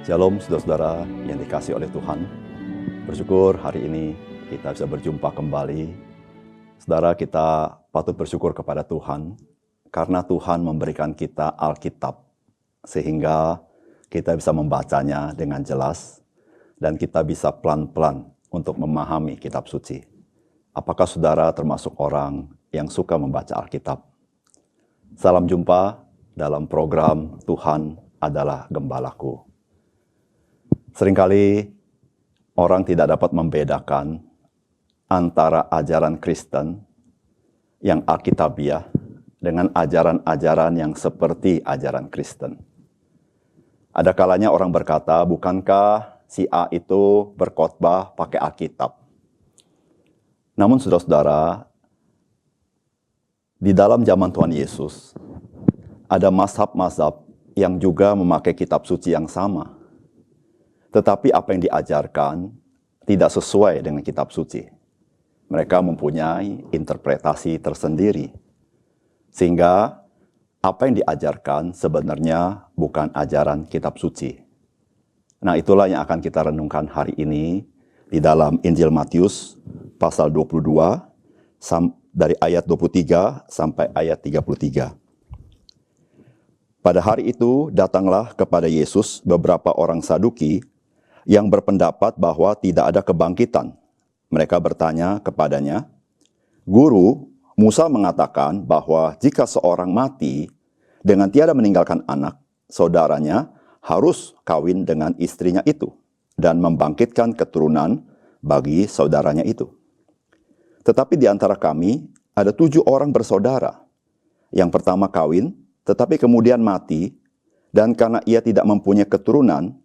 Shalom saudara-saudara yang dikasih oleh Tuhan. Bersyukur hari ini kita bisa berjumpa kembali. Saudara, kita patut bersyukur kepada Tuhan karena Tuhan memberikan kita Alkitab sehingga kita bisa membacanya dengan jelas dan kita bisa pelan-pelan untuk memahami kitab suci. Apakah saudara termasuk orang yang suka membaca Alkitab? Salam jumpa dalam program Tuhan adalah Gembalaku. Seringkali orang tidak dapat membedakan antara ajaran Kristen yang Alkitabiah dengan ajaran-ajaran yang seperti ajaran Kristen. Ada kalanya orang berkata, bukankah si A itu berkhotbah pakai Alkitab? Namun saudara-saudara, di dalam zaman Tuhan Yesus, ada mazhab-mazhab yang juga memakai kitab suci yang sama. Tetapi apa yang diajarkan tidak sesuai dengan kitab suci. Mereka mempunyai interpretasi tersendiri. Sehingga apa yang diajarkan sebenarnya bukan ajaran kitab suci. Nah, itulah yang akan kita renungkan hari ini di dalam Injil Matius pasal 22 dari ayat 23 sampai ayat 33. Pada hari itu datanglah kepada Yesus beberapa orang Saduki yang berpendapat bahwa tidak ada kebangkitan. Mereka bertanya kepadanya, "Guru, Musa mengatakan bahwa jika seorang mati dengan tiada meninggalkan anak, saudaranya harus kawin dengan istrinya itu dan membangkitkan keturunan bagi saudaranya itu. Tetapi di antara kami ada 7 orang bersaudara. Yang pertama kawin, tetapi kemudian mati, dan karena ia tidak mempunyai keturunan,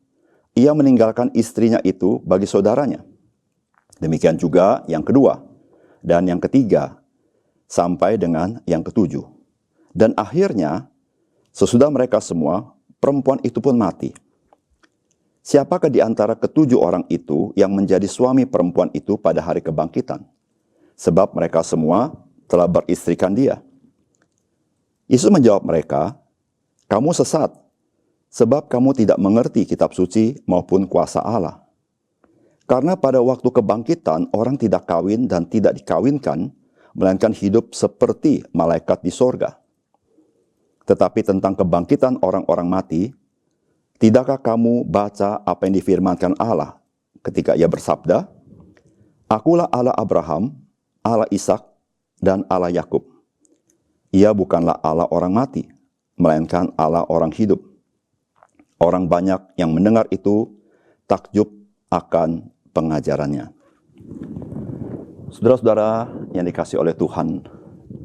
ia meninggalkan istrinya itu bagi saudaranya. Demikian juga yang kedua dan yang ketiga sampai dengan yang ketujuh. Dan akhirnya sesudah mereka semua, perempuan itu pun mati. Siapakah di antara ke-7 orang itu yang menjadi suami perempuan itu pada hari kebangkitan? Sebab mereka semua telah beristrikan dia." Yesus menjawab mereka, "Kamu sesat, sebab kamu tidak mengerti kitab suci maupun kuasa Allah. Karena pada waktu kebangkitan orang tidak kawin dan tidak dikawinkan, melainkan hidup seperti malaikat di sorga. Tetapi tentang kebangkitan orang-orang mati, tidakkah kamu baca apa yang difirmankan Allah ketika ia bersabda, 'Akulah Allah Abraham, Allah Ishak, dan Allah Yakub.' Ia bukanlah Allah orang mati, melainkan Allah orang hidup." Orang banyak yang mendengar itu takjub akan pengajarannya. Saudara-saudara yang dikasih oleh Tuhan,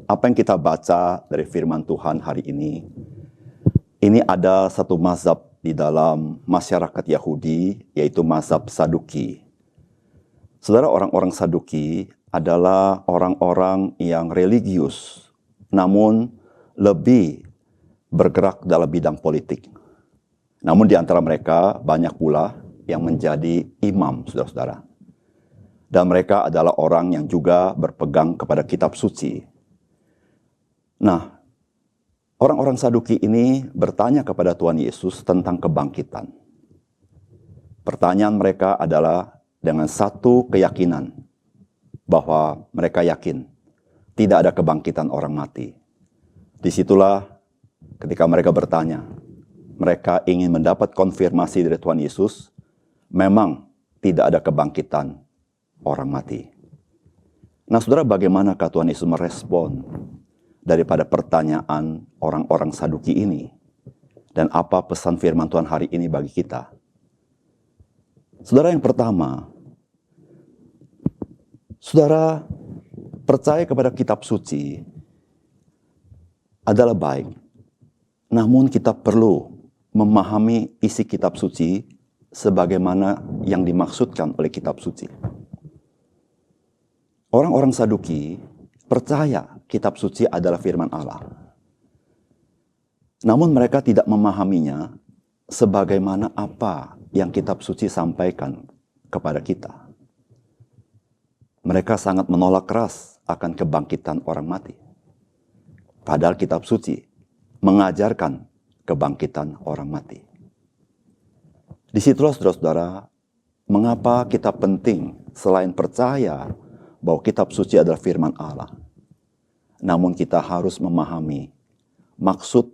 apa yang kita baca dari firman Tuhan hari ini ada satu mazhab di dalam masyarakat Yahudi, yaitu mazhab Saduki. Saudara, orang-orang Saduki adalah orang-orang yang religius, namun lebih bergerak dalam bidang politik. Namun di antara mereka banyak pula yang menjadi imam, saudara-saudara. Dan mereka adalah orang yang juga berpegang kepada kitab suci. Nah, orang-orang Saduki ini bertanya kepada Tuhan Yesus tentang kebangkitan. Pertanyaan mereka adalah dengan satu keyakinan, bahwa mereka yakin tidak ada kebangkitan orang mati. Disitulah ketika mereka bertanya, mereka ingin mendapat konfirmasi dari Tuhan Yesus, memang tidak ada kebangkitan orang mati. Nah, saudara, bagaimanakah Tuhan Yesus merespon daripada pertanyaan orang-orang Saduki ini? Dan apa pesan firman Tuhan hari ini bagi kita? Saudara, yang pertama, saudara percaya kepada kitab suci adalah baik. Namun kita perlu memahami isi kitab suci sebagaimana yang dimaksudkan oleh kitab suci. Orang-orang Saduki percaya kitab suci adalah firman Allah. Namun mereka tidak memahaminya sebagaimana apa yang kitab suci sampaikan kepada kita. Mereka sangat menolak keras akan kebangkitan orang mati. Padahal kitab suci mengajarkan kebangkitan orang mati. Disitulah saudara-saudara, mengapa kita penting selain percaya bahwa kitab suci adalah firman Allah. Namun kita harus memahami maksud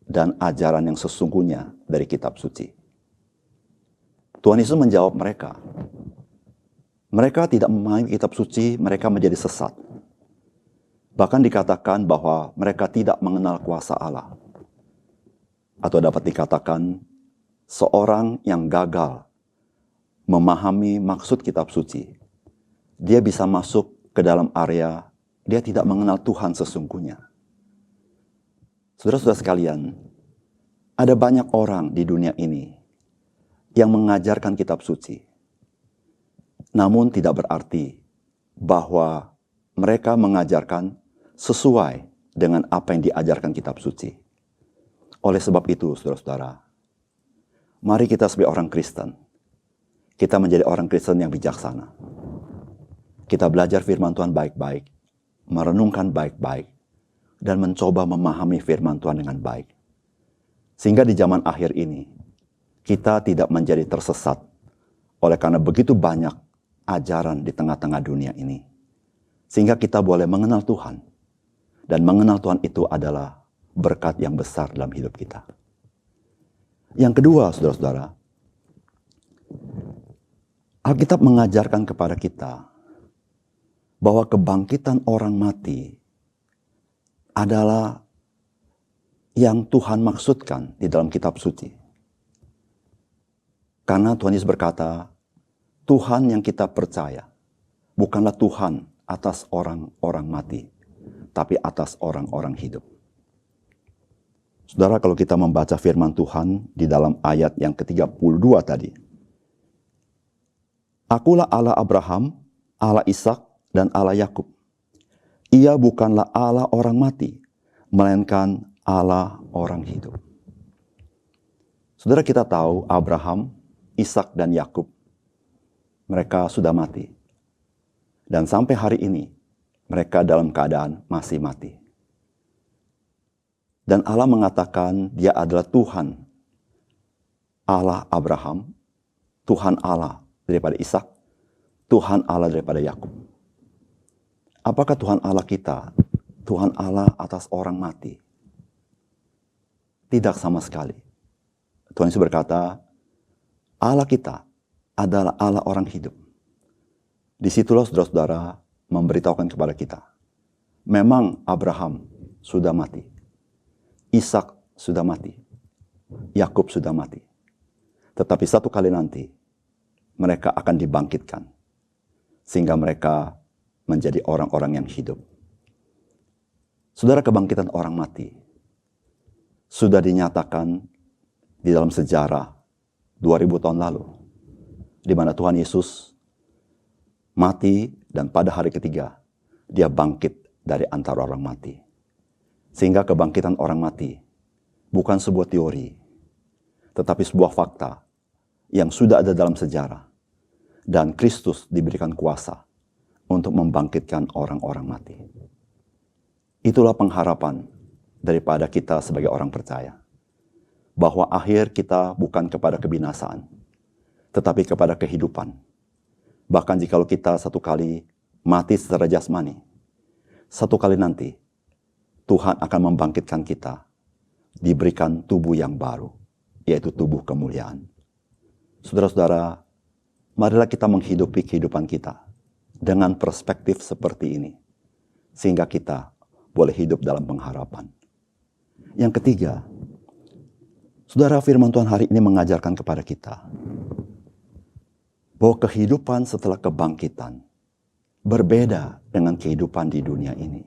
dan ajaran yang sesungguhnya dari kitab suci. Tuhan Yesus menjawab mereka. Mereka tidak memahami kitab suci, mereka menjadi sesat. Bahkan dikatakan bahwa mereka tidak mengenal kuasa Allah. Atau dapat dikatakan seorang yang gagal memahami maksud kitab suci, dia bisa masuk ke dalam area dia tidak mengenal Tuhan sesungguhnya. Saudara-saudara sekalian, ada banyak orang di dunia ini yang mengajarkan kitab suci. Namun tidak berarti bahwa mereka mengajarkan sesuai dengan apa yang diajarkan kitab suci. Oleh sebab itu, saudara-saudara, mari kita sebagai orang Kristen, kita menjadi orang Kristen yang bijaksana. Kita belajar firman Tuhan baik-baik, merenungkan baik-baik, dan mencoba memahami firman Tuhan dengan baik. Sehingga di zaman akhir ini, kita tidak menjadi tersesat oleh karena begitu banyak ajaran di tengah-tengah dunia ini. Sehingga kita boleh mengenal Tuhan. Dan mengenal Tuhan itu adalah berkat yang besar dalam hidup kita. Yang kedua, saudara-saudara, Alkitab mengajarkan kepada kita bahwa kebangkitan orang mati adalah yang Tuhan maksudkan di dalam kitab suci. Karena Tuhan Yesus berkata, Tuhan yang kita percaya bukanlah Tuhan atas orang-orang mati, tapi atas orang-orang hidup. Saudara, kalau kita membaca firman Tuhan di dalam ayat yang ke-32 tadi. Akulah Allah Abraham, Allah Ishak, dan Allah Yakub. Ia bukanlah Allah orang mati, melainkan Allah orang hidup. Saudara, kita tahu Abraham, Ishak, dan Yakub, mereka sudah mati. Dan sampai hari ini, mereka dalam keadaan masih mati. Dan Allah mengatakan dia adalah Tuhan Allah Abraham, Tuhan Allah daripada Ishak, Tuhan Allah daripada Yakub. Apakah Tuhan Allah kita, Tuhan Allah atas orang mati? Tidak sama sekali. Tuhan Yesus berkata, Allah kita adalah Allah orang hidup. Disitulah saudara-saudara memberitahukan kepada kita. Memang Abraham sudah mati. Ishak sudah mati. Yakub sudah mati. Tetapi satu kali nanti mereka akan dibangkitkan. Sehingga mereka menjadi orang-orang yang hidup. Saudara, kebangkitan orang mati sudah dinyatakan di dalam sejarah 2000 tahun lalu. Di mana Tuhan Yesus mati dan pada hari ketiga dia bangkit dari antara orang mati. Sehingga kebangkitan orang mati bukan sebuah teori, tetapi sebuah fakta yang sudah ada dalam sejarah. Dan Kristus diberikan kuasa untuk membangkitkan orang-orang mati. Itulah pengharapan daripada kita sebagai orang percaya. Bahwa akhir kita bukan kepada kebinasaan, tetapi kepada kehidupan. Bahkan jikalau kita satu kali mati secara jasmani, satu kali nanti Tuhan akan membangkitkan kita, diberikan tubuh yang baru, yaitu tubuh kemuliaan. Saudara-saudara, marilah kita menghidupi kehidupan kita dengan perspektif seperti ini, sehingga kita boleh hidup dalam pengharapan. Yang ketiga, saudara, firman Tuhan hari ini mengajarkan kepada kita bahwa kehidupan setelah kebangkitan berbeda dengan kehidupan di dunia ini.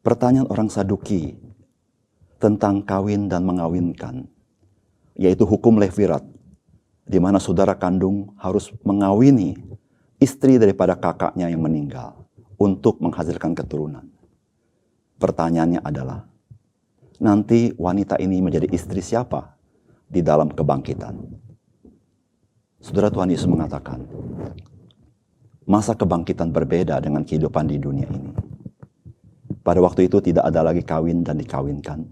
Pertanyaan orang Saduki tentang kawin dan mengawinkan, yaitu hukum Levirat, di mana saudara kandung harus mengawini istri daripada kakaknya yang meninggal untuk menghasilkan keturunan. Pertanyaannya adalah, nanti wanita ini menjadi istri siapa di dalam kebangkitan? Saudara, Tuhan Yesus mengatakan, masa kebangkitan berbeda dengan kehidupan di dunia ini. Pada waktu itu tidak ada lagi kawin dan dikawinkan.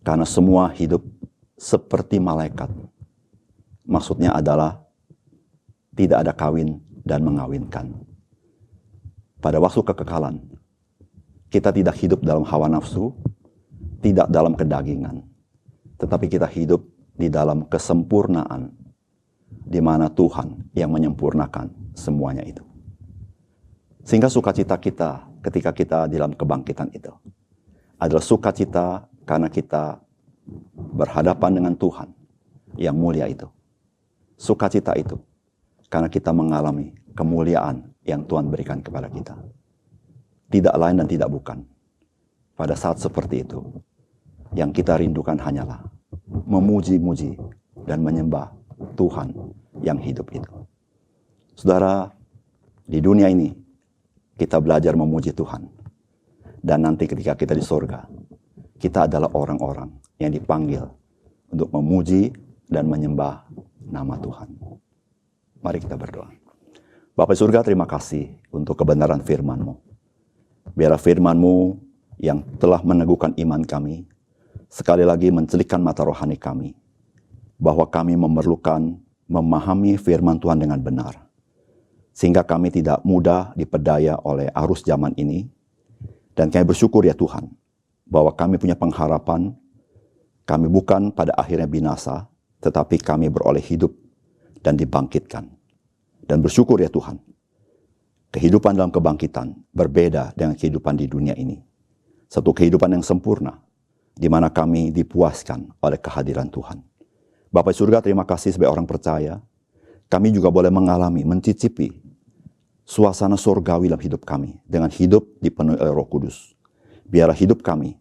Karena semua hidup seperti malaikat. Maksudnya adalah tidak ada kawin dan mengawinkan. Pada waktu kekekalan, kita tidak hidup dalam hawa nafsu, tidak dalam kedagingan, tetapi kita hidup di dalam kesempurnaan, di mana Tuhan yang menyempurnakan semuanya itu. Sehingga sukacita kita ketika kita di dalam kebangkitan itu adalah sukacita karena kita berhadapan dengan Tuhan yang mulia itu. Sukacita itu karena kita mengalami kemuliaan yang Tuhan berikan kepada kita. Tidak lain dan tidak bukan. Pada saat seperti itu, yang kita rindukan hanyalah memuji-muji dan menyembah Tuhan yang hidup itu. Saudara, di dunia ini kita belajar memuji Tuhan. Dan nanti ketika kita di sorga, kita adalah orang-orang yang dipanggil untuk memuji dan menyembah nama Tuhan. Mari kita berdoa. Bapa surga, terima kasih untuk kebenaran firman-Mu. Biarlah firman-Mu yang telah meneguhkan iman kami, sekali lagi mencelikkan mata rohani kami, bahwa kami memerlukan memahami firman Tuhan dengan benar, sehingga kami tidak mudah dipedaya oleh arus zaman ini. Dan kami bersyukur ya Tuhan, bahwa kami punya pengharapan, kami bukan pada akhirnya binasa, tetapi kami beroleh hidup dan dibangkitkan. Dan bersyukur ya Tuhan, kehidupan dalam kebangkitan berbeda dengan kehidupan di dunia ini. Satu kehidupan yang sempurna, di mana kami dipuaskan oleh kehadiran Tuhan. Bapa surga, terima kasih sebagai orang percaya, kami juga boleh mengalami, mencicipi suasana surgawi dalam hidup kami, dengan hidup dipenuhi oleh Roh Kudus. Biarlah hidup kami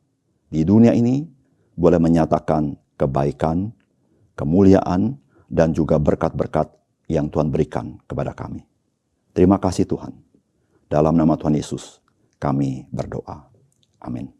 di dunia ini boleh menyatakan kebaikan, kemuliaan, dan juga berkat-berkat yang Tuhan berikan kepada kami. Terima kasih Tuhan. Dalam nama Tuhan Yesus, kami berdoa. Amin.